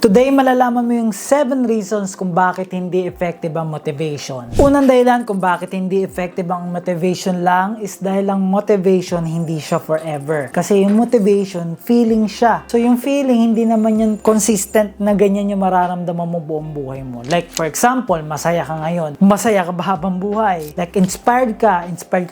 Today, malalaman mo yung 7 reasons kung bakit hindi effective ang motivation. Unang dahilan kung bakit hindi effective ang motivation lang is dahil ang motivation hindi siya forever. Kasi yung motivation, feeling siya. So yung feeling, hindi naman yan consistent na ganyan yung mararamdaman mo buong buhay mo. Like for example, masaya ka ngayon. Masaya ka ba habang buhay? Like inspired ka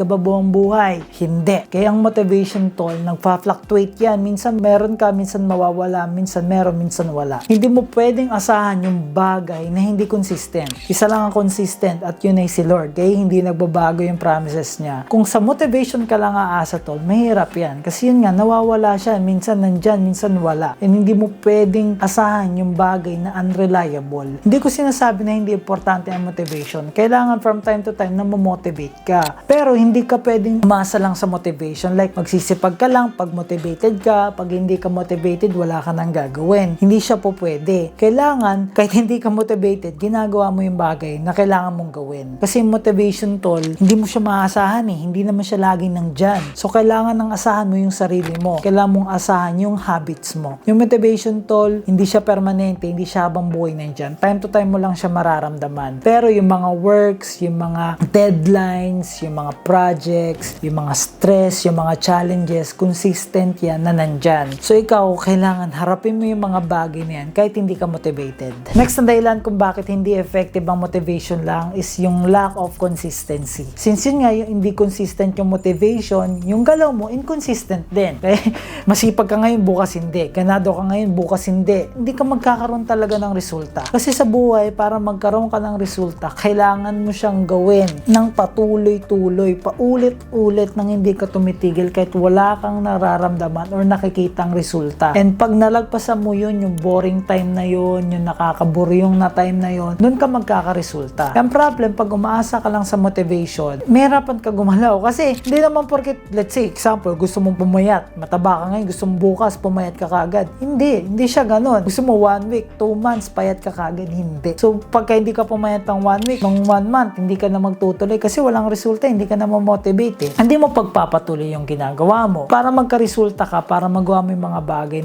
ba buong buhay? Hindi. Kaya ang motivation tol, nagpa-fluctuate yan. Minsan meron ka, minsan mawawala, minsan meron, minsan wala. Hindi mo pwedeng asahan yung bagay na hindi consistent. Isa lang ang consistent at yun ay si Lord. Kaya hindi nagbabago yung promises niya. Kung sa motivation ka lang aasa tol, mahirap yan. Kasi yun nga, nawawala siya. Minsan nandyan, minsan wala. And hindi mo pwedeng asahan yung bagay na unreliable. Hindi ko sinasabi na hindi importante ang motivation. Kailangan from time to time na mamotivate ka. Pero hindi ka pwedeng umasa lang sa motivation. Like magsisipag ka lang pag motivated ka. Pag hindi ka motivated, wala ka nang gagawin. Hindi siya po pwede. Kailangan, kahit hindi ka motivated, ginagawa mo yung bagay na kailangan mong gawin. Kasi motivation tol, hindi mo siya maasahan eh. Hindi naman siya laging nandyan. So, kailangan ng asahan mo yung sarili mo. Kailangan mong asahan yung habits mo. Yung motivation tol, hindi siya permanente, hindi siya habang buhay nandyan. Time to time mo lang siya mararamdaman. Pero yung mga works, yung mga deadlines, yung mga projects, yung mga stress, yung mga challenges, consistent yan na nandyan. So, ikaw, kailangan harapin mo yung mga bagay na yan kahit hindi ka motivated. Next na dahilan kung bakit hindi effective ang motivation lang is yung lack of consistency. Since yun nga, yung hindi consistent yung motivation, yung galaw mo, inconsistent din. Okay? Masipag ka ngayon, bukas hindi. Ganado ka ngayon, bukas hindi. Hindi ka magkakaroon talaga ng resulta. Kasi sa buhay, para magkaroon ka ng resulta, kailangan mo siyang gawin ng patuloy-tuloy, paulit-ulit nang hindi ka tumitigil kahit wala kang nararamdaman or nakikitang resulta. And pag nalagpasan mo yun, yung boring time na yun, yung nakakaburyong na time na yun, doon ka magkakaresulta. Ang problem, pag umaasa ka lang sa motivation, mahirapan ka gumalaw. Kasi, hindi naman porket, let's say, example, gusto mong pumayat, mataba ka ngayon, gusto mong bukas, pumayat ka kagad. Hindi siya ganun. Gusto mo 1 week, 2 months, payat ka kagad, hindi. So, pagka hindi ka pumayat ng 1 week, ng 1 month, hindi ka na magtutuloy kasi walang resulta, hindi ka na mamotivate eh. Hindi mo pagpapatuloy yung ginagawa mo. Para magkaresulta ka, para magawa mo yung mga bagay,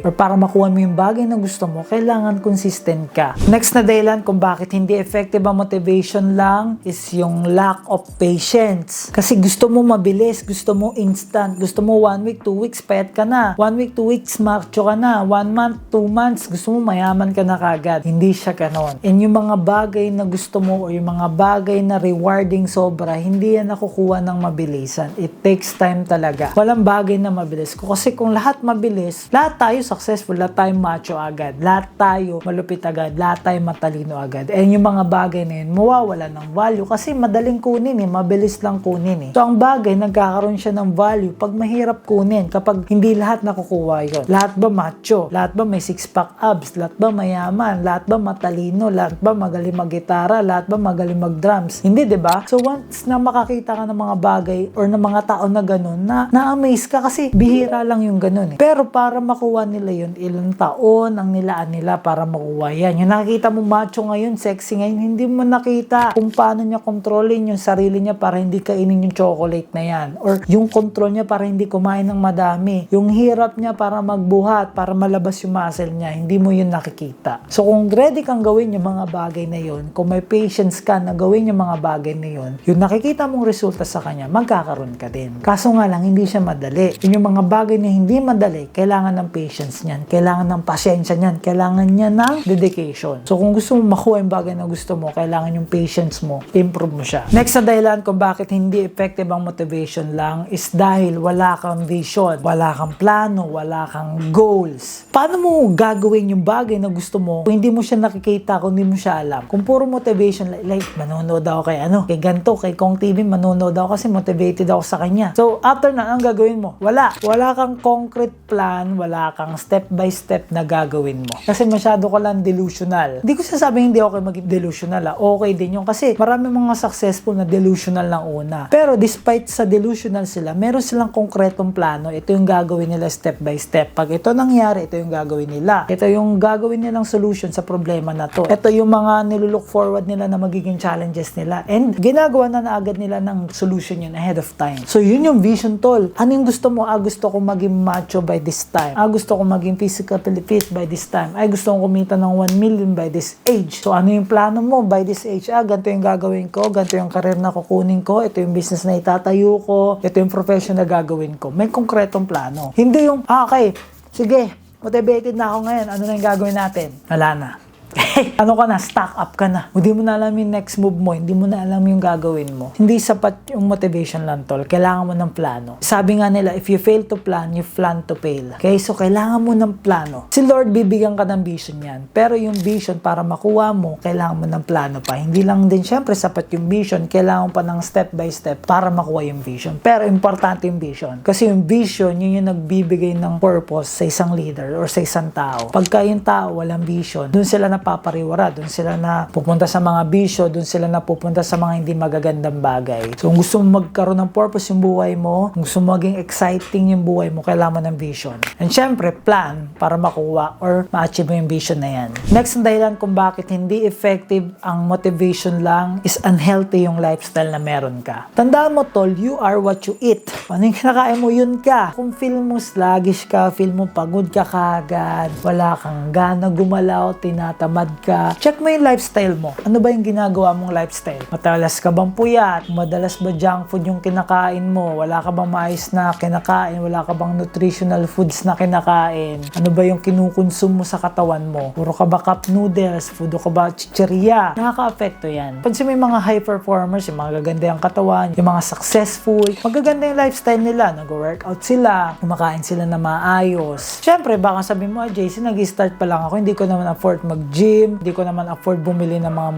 or para makuha mo yung bagay na gusto mo, kailangan consistent ka. Next na dahilan kung bakit hindi effective ang motivation lang is yung lack of patience. Kasi gusto mo mabilis, gusto mo instant, gusto mo 1 week, 2 weeks, payat ka na. 1 week, 2 weeks, macho ka na. 1 month, 2 months, gusto mo mayaman ka na kagad. Hindi siya ganon. And yung mga bagay na gusto mo o yung mga bagay na rewarding sobra, hindi yan nakukuha ng mabilisan. It takes time talaga. Walang bagay na mabilis. Kasi kung lahat mabilis, lahat tayo successful, lahat tayo macho agad, lahat tayo malupit agad, lahat tayo matalino agad. And yung mga bagay na yun, mawawala ng value kasi madaling kunin eh, mabilis lang kunin eh. So ang bagay, nagkakaroon siya ng value pag mahirap kunin, kapag hindi lahat nakukuha yun. Lahat ba macho? Lahat ba may 6-pack abs? Lahat ba mayaman? Lahat ba matalino? Lahat ba magaling mag-gitara? Lahat ba magaling mag-drums? Hindi, diba? So once na makakita ka ng mga bagay or ng mga tao na ganun, na-amaze ka kasi bihira lang yung ganun eh. Pero para makuha nila yun, ilang taon ang nilaan nila para makuha yan. Yung nakikita mo macho ngayon, sexy ngayon, hindi mo nakita kung paano niya kontrolin yung sarili niya para hindi kainin yung chocolate na yan. Or yung control niya para hindi kumain ng madami. Yung hirap niya para magbuhat, para malabas yung muscle niya, hindi mo yun nakikita. So kung ready kang gawin yung mga bagay na yun, kung may patience ka na gawin yung mga bagay na yun, yung nakikita mong resulta sa kanya, magkakaroon ka din. Kaso nga lang, hindi siya madali. Yung mga bagay na hindi madali, kailangan ng patience niyan, kailangan ng pasyensya niyan, kailangan niya ng dedication. So kung gusto mo makuha yung bagay na gusto mo, kailangan yung patience mo, improve mo siya. Next na dahilan kung bakit hindi effective ang motivation lang is dahil wala kang vision, wala kang plano, wala kang goals. Paano mo gagawin yung bagay na gusto mo kung hindi mo siya nakikita, kung hindi mo siya alam? Kung puro motivation, like manonood ako kay ganto, kay Kong TV, manonood ako kasi motivated ako sa kanya. So after na, ang gagawin mo? Wala kang concrete plan, wala kang step by step na gagawin mo. Kasi masyado ka lang delusional. Hindi ko sasabing hindi okay maging delusional Okay din yun kasi marami mga successful na delusional lang una. Pero despite sa delusional sila, meron silang konkretong plano. Ito yung gagawin nila step by step. Pag ito nangyari, ito yung gagawin nila. Ito yung gagawin nilang solution sa problema na to. Ito yung mga nilulook forward nila na magiging challenges nila. And ginagawa na agad nila ng solution yun ahead of time. So yun yung vision tol. Ano yung gusto mo? Gusto ko maging macho by this time. Gusto ko maging physically fit by this time. Ay, gusto kong kumita ng 1 million by this age. So, ano yung plano mo by this age? Ganito yung gagawin ko, ganito yung career na kukunin ko, ito yung business na itatayo ko, ito yung profession na gagawin ko. May konkretong plano. Hindi yung, okay, sige, motivated na ako ngayon, ano na yung gagawin natin? Wala na. Ano ka na, stock up ka na. Hindi mo na alam yung next move mo, hindi mo na alam yung gagawin mo. Hindi sapat yung motivation lang, tol. Kailangan mo ng plano. Sabi nga nila, if you fail to plan, you plan to fail. Okay, so kailangan mo ng plano. Si Lord bibigyan ka ng vision yan. Pero yung vision para makuha mo, kailangan mo ng plano pa. Hindi lang din syempre sapat yung vision, kailangan pa ng step by step para makuha yung vision. Pero importante yung vision. Kasi yung vision, yun yung nagbibigay ng purpose sa isang leader or sa isang tao. Pagka yung tao walang vision, dun sila napapariwara, dun sila na pupunta sa mga bisyo, dun sila na pupunta sa mga hindi magagandang bagay. So, kung gusto mo magkaroon ng purpose yung buhay mo, kung gusto mo maging exciting yung buhay mo, kailangan mo ng vision. And syempre, plan para makuha or ma-achieve mo yung vision na yan. Next ang dahilan kung bakit hindi effective ang motivation lang is unhealthy yung lifestyle na meron ka. Tandaan mo, tol, you are what you eat. Ano yung kinakain mo, yun ka. Kung feel mo sluggish ka, feel mo pagod ka kagad, wala kang gana gumalaw, tinatamad ka, check mo yung lifestyle mo. Ano ba yung ginagawa mong lifestyle? Madalas ka bang puyat? Madalas ba junk food yung kinakain mo? Wala ka bang maayos na kinakain? Wala ka bang nutritional foods na kinakain? Ano ba yung kinukonsume mo sa katawan mo? Puro ka ba cup noodles? Puro ka ba chicheria? Nakaka-apekto yan. Pansin mo yung mga high performers, yung mga gaganda yung katawan, yung mga successful, magaganda yung lifestyle nila. Nag-workout sila, kumakain sila na maayos. Siyempre, baka sabihin mo, JC, nag-start pa lang ako, hindi ko naman afford mag-gym, hindi ko naman afford bumili ng mga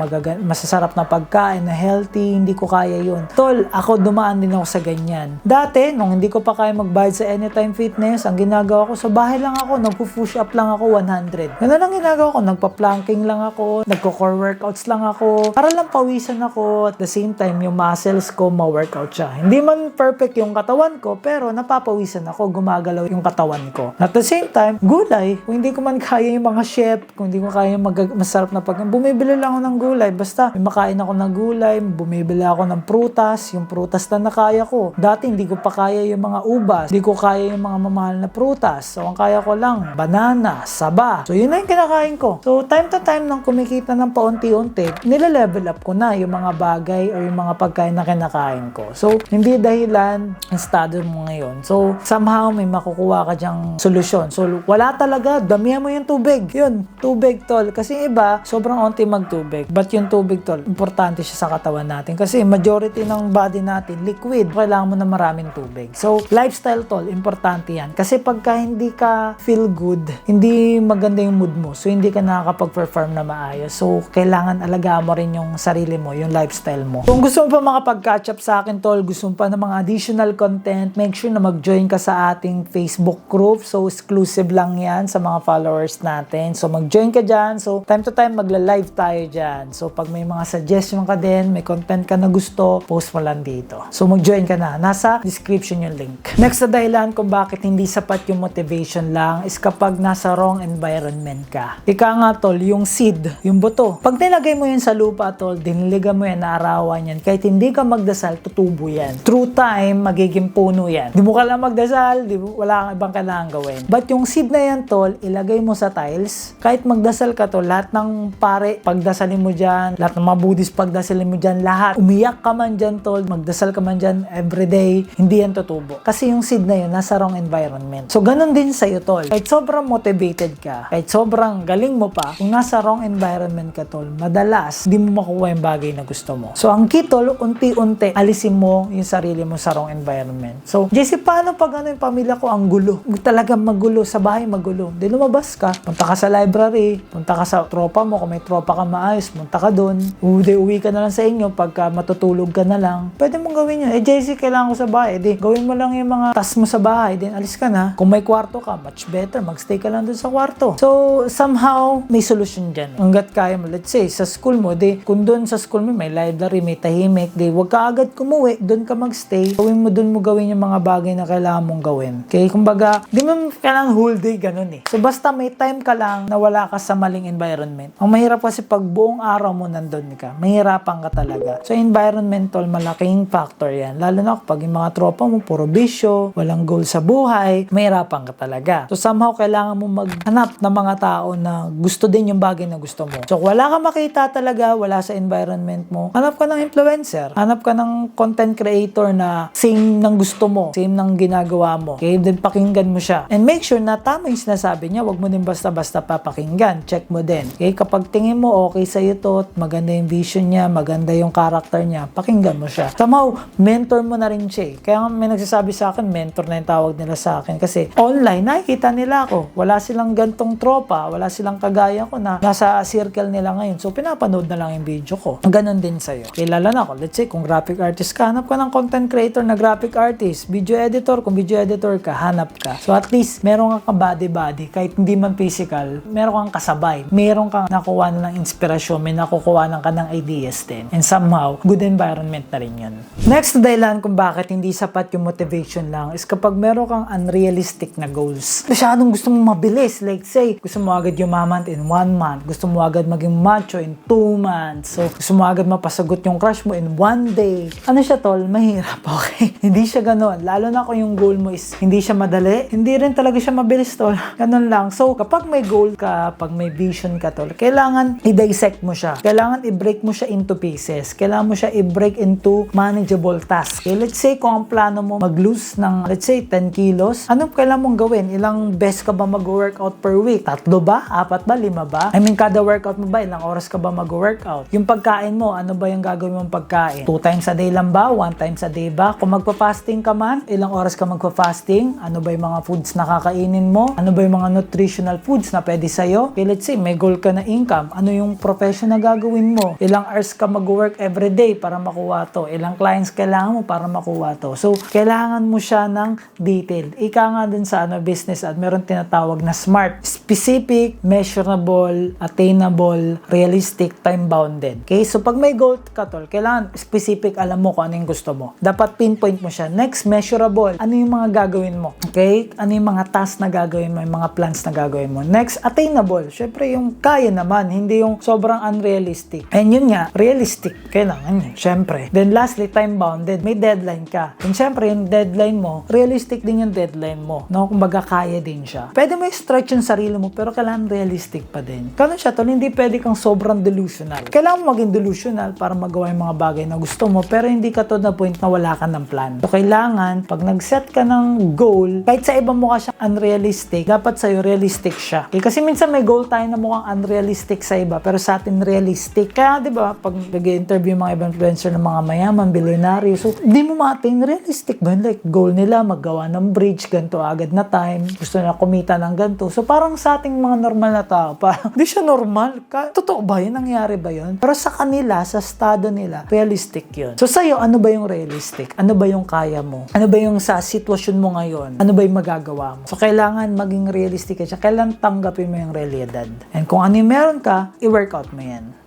masasarap na pagkain na healthy, hindi ko kaya yun. Tol, ako dumaan din ako sa ganyan. Dati, nung hindi ko pa kaya magbayad sa Anytime Fitness, ang ginagawa ko, sa bahay lang ako, nagpo-push up lang ako 100. Ganun ang ginagawa ko, nagpa-planking lang ako, nagko-core workouts lang ako, para lang pawisan ako, at the same time, yung muscles ko, ma-workout siya. Hindi man perfect yung katawan ko, pero napapawisan ako, gumagalaw yung katawan ko. At the same time, gulay, kung hindi ko man kaya yung mga chef, kung hindi ko kaya yung masarap na pagkain, bumibili lang ako ng gulay. Basta, may makain ako ng gulay, bumibili ako ng prutas, yung prutas na nakaya ko. Dati, hindi ko pa kaya yung mga ubas, hindi ko kaya yung mga mamahal na prutas. So, ang kaya ko lang, banana, saba. So, yun na yung kinakain ko. So, time to time, nang kumikita ng paunti-unti, nile-level up ko na yung mga bagay or yung mga pagkain na kinakain ko. So, hindi dahilan ang estado mo ngayon. So, somehow, may makukuha ka dyang solusyon. So, wala talaga, damihan mo yung tubig. Yun, tubig, tol. Kasi iba, sobrang onti magtubig. But yung tubig, tol, importante siya sa katawan natin. Kasi majority ng body natin, liquid. Kailangan mo na maraming tubig. So, lifestyle, tol, importante yan. Kasi pagka hindi ka feel good, hindi maganda yung mood mo. So, hindi ka nakakapag-perform na maayos. So, kailangan alagaan mo rin yung sarili mo, yung lifestyle mo. Kung gusto mo pa makapag-catch up sa akin, tol, gusto mo pa ng mga additional content, make sure na mag-join ka sa ating Facebook group. So, exclusive lang yan sa mga followers natin. So, mag-join ka dyan. So, time to time, magla-live tayo dyan. So, pag may mga suggestion ka din, may content ka na gusto, post mo lang dito. So, mag-join ka na. Nasa description yung link. Next na dahilan kung bakit hindi sapat yung motivation lang is kapag nasa wrong environment ka. Ika nga, tol, yung seed, yung buto. Pag nilagay mo yun sa lupa, tol, diniligan mo yan, naarawan yan, kahit hindi ka magdasal, tutubo yan. Through time, magiging puno yan. Di mo ka lang magdasal, wala kang ibang kailangan gawin. But yung seed na yan, tol, ilagay mo sa tiles, kahit magdasal ka, tol, lahat ng pare, pagdasalin mo dyan, lahat ng mga Buddhist pagdasalin mo dyan, lahat, umiyak ka man dyan, tol, magdasal ka man dyan everyday, hindi yan tutubo. Kasi yung seed na yun, nasa wrong environment. So, ganun din sa'yo, tol. Kahit sobrang motivated ka, kahit sobrang galing mo pa, kung nasa wrong environment ka, tol, madalas, hindi mo makuha yung bagay na gusto mo. So, ang key, tol, unti-unti, alisin mo yung sarili mo sa wrong environment. So, JC, paano pag yung pamilya ko ang gulo? Talagang magulo, sa bahay magulo. Di lumabas ka, punta ka sa library, punta ka sa tropa mo, kung may tropa ka maayos, punta ka doon, uwi ka na lang sa inyo, pagka matutulog ka na lang, pwede mong gawin yun. JC, kailangan ko sa bahay. Di, gawin mo lang yung mga task mo sa bahay, then alis ka na. Kung may kwarto ka, much better, magstay ka lang doon sa kwarto. So, somehow, may solusyon dyan. Hanggat kaya mo, let's say, sa school mo, di, kung doon sa school mo, may library, may tahimik, di, wag ka agad kumuwi, doon ka magstay, doon mo gawin yung mga bagay na kailangan mong gawin. Okay? Kumbaga, di mo kailangan whole day ganun eh. So, basta may time ka lang na wala ka sa maling environment. environment. Ang mahirap kasi pag buong araw mo nandun ka, mahirapan ka talaga. So, environmental, malaking factor yan. Lalo na kapag yung mga tropa mo, puro bisyo, walang goal sa buhay, mahirapan ka talaga. So, somehow, kailangan mo maghanap ng mga tao na gusto din yung bagay na gusto mo. So, wala ka makita talaga, wala sa environment mo, hanap ka ng influencer, hanap ka ng content creator na same ng gusto mo, same ng ginagawa mo. Okay, then pakinggan mo siya. And make sure na tama yung sinasabi niya, wag mo din basta-basta papakinggan. Check mo din. Okay, kapag tingin mo okay sa'yo to, maganda yung vision niya, maganda yung character niya, pakinggan mo siya. Somehow, mentor mo na rin siya. Kaya may nagsasabi sa akin, mentor na yung tawag nila sa akin. Kasi online, nakikita nila ako. Wala silang gantong tropa, wala silang kagaya ko na nasa circle nila ngayon. So, pinapanood na lang yung video ko. Ganon din sa'yo. Kilala na ako. Let's say, kung graphic artist ka, hanap ka ng content creator na graphic artist. Video editor, kung video editor ka, hanap ka. So, at least, meron kang body-body. Kahit hindi man physical, meron kang kasabay. Meron kang nakuha na ng inspirasyon, may nakukuha na ka ng ideas din. And somehow, good environment na rin yun. Next na dahilan kung bakit hindi sapat yung motivation lang is kapag meron kang unrealistic na goals. Masyadong gusto mong mabilis. Like say, gusto mo agad yumaman in 1 month. Gusto mo agad maging macho in 2 months. So, gusto mo agad mapasagot yung crush mo in 1 day. Ano siya, tol? Mahirap, okay? Hindi siya ganon. Lalo na kung yung goal mo is hindi siya madali, hindi rin talaga siya mabilis, tol. Ganon lang. So, kapag may goal ka, pag may vision ka, tol, kailangan i-dissect mo siya. Kailangan i-break mo siya into pieces. Kailangan mo siya i-break into manageable tasks. Okay, let's say kung ang plano mo mag-lose ng, let's say, 10 kilos, anong kailangan mong gawin? Ilang beses ka ba mag-workout per week? 3 ba? 4 ba? 5 ba? I mean, kada workout mo ba? Ilang oras ka ba mag-workout? Yung pagkain mo, ano ba yung gagawin mong pagkain? 2 times a day lang ba? 1 times a day ba? Kung magpa-fasting ka man, ilang oras ka magpa-fasting? Ano ba yung mga foods na kakainin mo? Ano ba yung mga nutritional foods na pwede sa'yo? Okay, let's say, may goal ka na income. Ano yung profession na gagawin mo? Ilang hours ka mag-work every day para makuha to? Ilang clients kailangan mo para makuha to? So, kailangan mo siya ng detail. Ika nga dun sa business at meron tinatawag na SMART. Specific, measurable, attainable, realistic, time-bounded. Okay? So, pag may goal ka, tol, kailangan specific, alam mo kung ano yung gusto mo. Dapat pinpoint mo siya. Next, measurable. Ano yung mga gagawin mo? Okay? Ano yung mga tasks na gagawin mo? Yung mga plans na gagawin mo? Next, attainable. Syempre, yung kaya naman. Hindi yung sobrang unrealistic. And yun nga, realistic. Kailangan yun. Syempre. Then lastly, time-bounded. May deadline ka. And syempre, yung deadline mo, realistic din yung deadline mo. No? Kumbaga, kaya din siya. Pwede mo i-stretch yung sarili mo, pero kailangan realistic pa din. Kano siya, tol? Hindi pwede kang sobrang delusional. Kailangan mo maging delusional para magawa yung mga bagay na gusto mo, pero hindi ka to na point na wala ka ng plan. So, kailangan, pag nag-set ka ng goal, kahit sa iba mo ka siya unrealistic, dapat sa'yo realistic siya. Okay? Kasi minsan may goal tayo na mukhang unrealistic sa iba, pero sa atin realistic. Kaya, di ba, pag nag-interview mga ibang influencer ng mga mayaman, bilyonaryo, so, di mo ma-attain realistic ba? Like, goal nila, maggawa ng bridge, ganito agad na time, gusto nila kumita ng ganito. So, parang sa ating mga normal na tao, parang, di siya normal. Totoo ba yun? Nangyari ba yun? Pero sa kanila, sa estado nila, realistic yun. So, sa'yo, ano ba yung realistic? Ano ba yung kaya mo? Ano ba yung sa sitwasyon mo ngayon? Ano ba yung magagawa mo? So, kailangan maging realistic ka siya. Kailangan tanggapin mo yung realidad. And kung ano yung meron ka, i-workout mo yan.